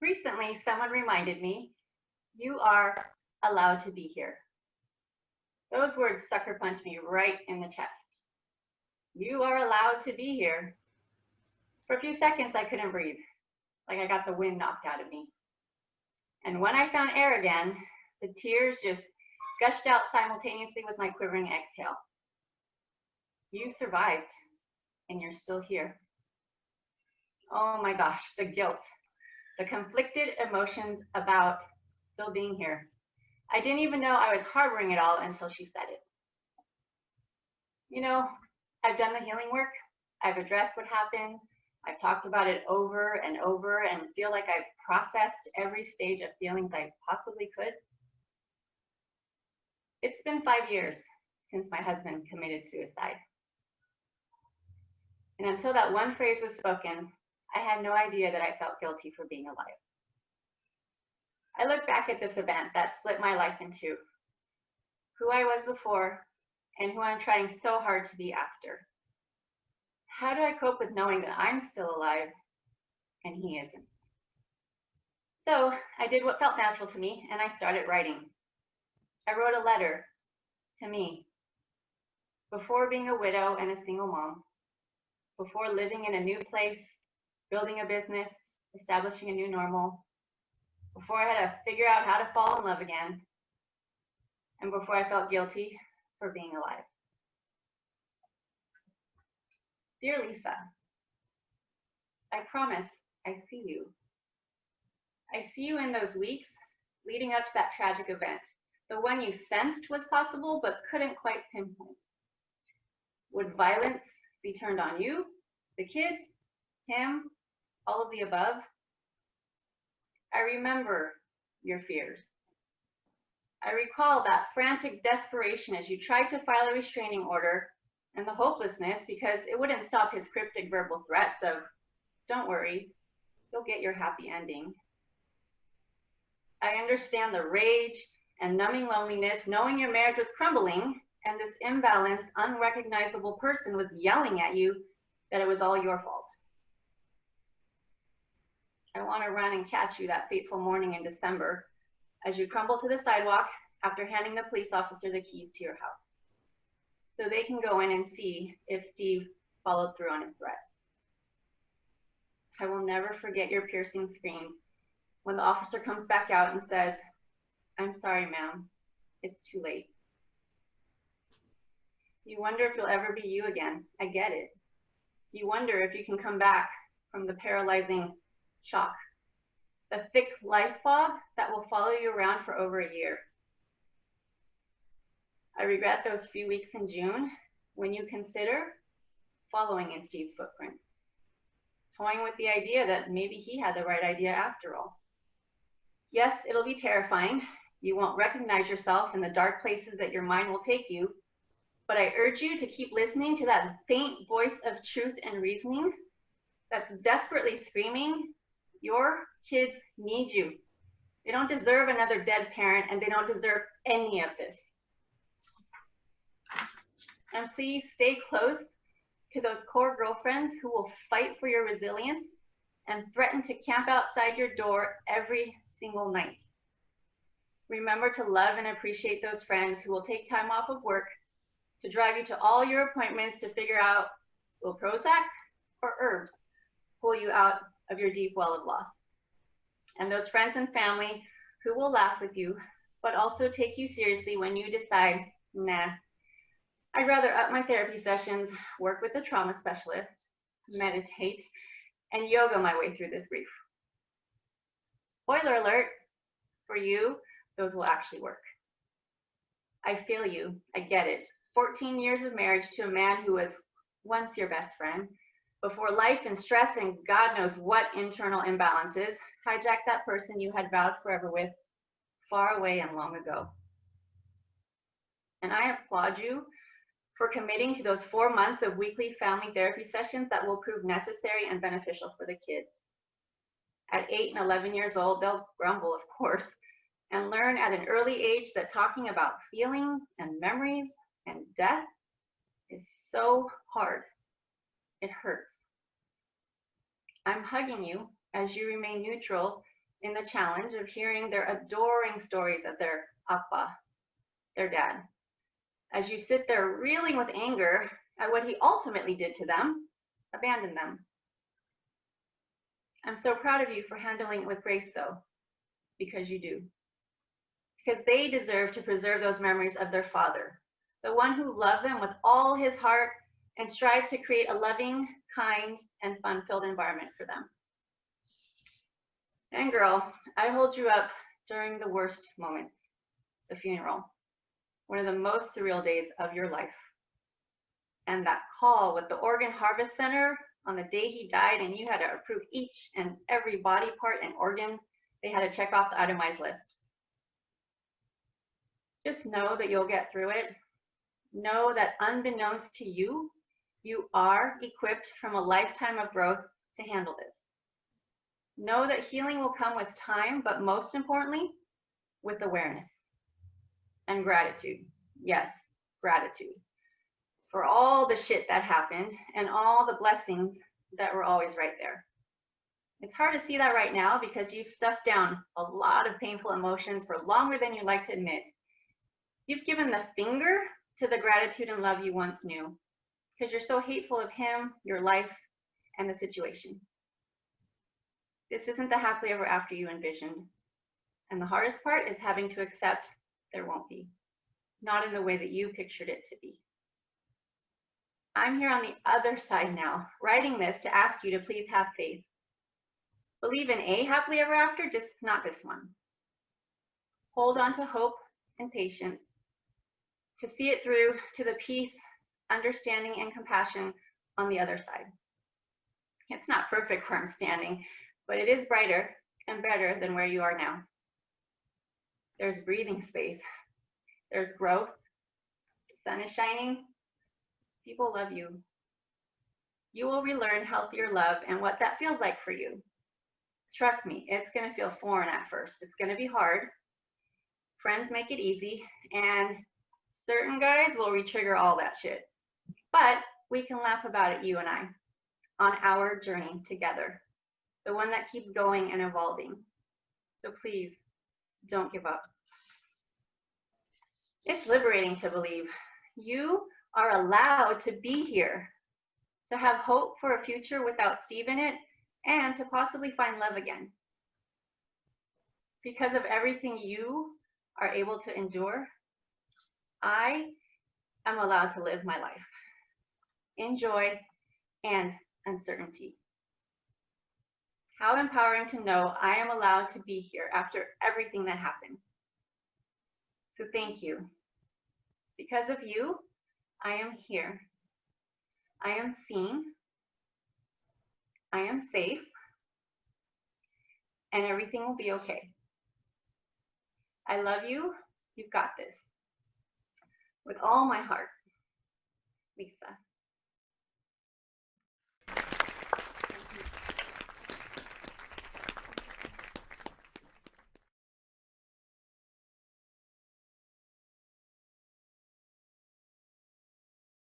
Recently, someone reminded me, you are allowed to be here. Those words sucker punched me right in the chest. You are allowed to be here. For a few seconds, I couldn't breathe, like I got the wind knocked out of me. And when I found air again, the tears just gushed out simultaneously with my quivering exhale. You survived, and you're still here. Oh my gosh, the guilt, the conflicted emotions about still being here. I didn't even know I was harboring it all until she said it. You know, I've done the healing work. I've addressed what happened. I've talked about it over and over and feel like I've processed every stage of feelings I possibly could. It's been 5 years since my husband committed suicide. And until that one phrase was spoken, I had no idea that I felt guilty for being alive. I look back at this event that split my life in two, who I was before and who I'm trying so hard to be after. How do I cope with knowing that I'm still alive and he isn't? So I did what felt natural to me and I started writing. I wrote a letter to me before being a widow and a single mom, before living in a new place, building a business, establishing a new normal, before I had to figure out how to fall in love again, and before I felt guilty for being alive. Dear Lisa, I promise I see you. I see you in those weeks leading up to that tragic event, the one you sensed was possible but couldn't quite pinpoint. Would violence be turned on you, the kids, him, all of the above? I remember your fears. I recall that frantic desperation as you tried to file a restraining order and the hopelessness because it wouldn't stop his cryptic verbal threats of, don't worry, you'll get your happy ending. I understand the rage and numbing loneliness knowing your marriage was crumbling and this imbalanced, unrecognizable person was yelling at you that it was all your fault. I want to run and catch you that fateful morning in December as you crumble to the sidewalk after handing the police officer the keys to your house, so they can go in and see if Steve followed through on his threat. I will never forget your piercing screams when the officer comes back out and says, "I'm sorry, ma'am, it's too late." You wonder if you'll ever be you again. I get it. You wonder if you can come back from the paralyzing shock, the thick life fog that will follow you around for over a year. I regret those few weeks in June when you consider following in Steve's footprints, toying with the idea that maybe he had the right idea after all. Yes, it'll be terrifying. You won't recognize yourself in the dark places that your mind will take you, but I urge you to keep listening to that faint voice of truth and reasoning that's desperately screaming, your kids need you. They don't deserve another dead parent, and they don't deserve any of this. And please stay close to those core girlfriends who will fight for your resilience and threaten to camp outside your door every single night. Remember to love and appreciate those friends who will take time off of work to drive you to all your appointments to figure out, will Prozac or herbs pull you out of your deep well of loss? And those friends and family who will laugh with you, but also take you seriously when you decide, nah, I'd rather up my therapy sessions, work with a trauma specialist, meditate, and yoga my way through this grief. Spoiler alert, for you, those will actually work. I feel you, I get it. 14 years of marriage to a man who was once your best friend, before life and stress and God knows what internal imbalances hijacked that person you had vowed forever with far away and long ago. And I applaud you for committing to those 4 months of weekly family therapy sessions that will prove necessary and beneficial for the kids. At 8 and 11 years old, they'll grumble, of course, and learn at an early age that talking about feelings and memories and death is so hard. It hurts. I'm hugging you as you remain neutral in the challenge of hearing their adoring stories of their appa, their dad. As you sit there reeling with anger at what he ultimately did to them, abandon them. I'm so proud of you for handling it with grace, though, because you do. Because they deserve to preserve those memories of their father, the one who loved them with all his heart and strived to create a loving, kind, and fun-filled environment for them. And girl, I hold you up during the worst moments, the funeral, one of the most surreal days of your life. And that call with the Organ Harvest Center on the day he died, and you had to approve each and every body part and organ they had to check off the itemized list. Just know that you'll get through it. Know that unbeknownst to you, you are equipped from a lifetime of growth to handle this. Know that healing will come with time, but most importantly, with awareness and gratitude. Yes, gratitude for all the shit that happened and all the blessings that were always right there. It's hard to see that right now because you've stuffed down a lot of painful emotions for longer than you'd like to admit. You've given the finger to the gratitude and love you once knew because you're so hateful of him, your life, and the situation. This isn't the happily ever after you envisioned. And the hardest part is having to accept there won't be, not in the way that you pictured it to be. I'm here on the other side now, writing this to ask you to please have faith. Believe in a happily ever after, just not this one. Hold on to hope and patience to see it through to the peace, understanding, and compassion on the other side. It's not perfect where I'm standing, but it is brighter and better than where you are now. There's breathing space. There's growth. The sun is shining. People love you. You will relearn healthier love and what that feels like for you. Trust me, it's going to feel foreign at first. It's going to be hard. Friends make it easy, and certain guys will re-trigger all that shit. But we can laugh about it, you and I, on our journey together, the one that keeps going and evolving. So please, don't give up. It's liberating to believe you are allowed to be here, to have hope for a future without Steve in it, and to possibly find love again. Because of everything you are able to endure, I am allowed to live my life in joy and uncertainty. How empowering to know I am allowed to be here after everything that happened. So thank you. Because of you, I am here. I am seen. I am safe. And everything will be okay. I love you. You've got this. With all my heart, Lisa.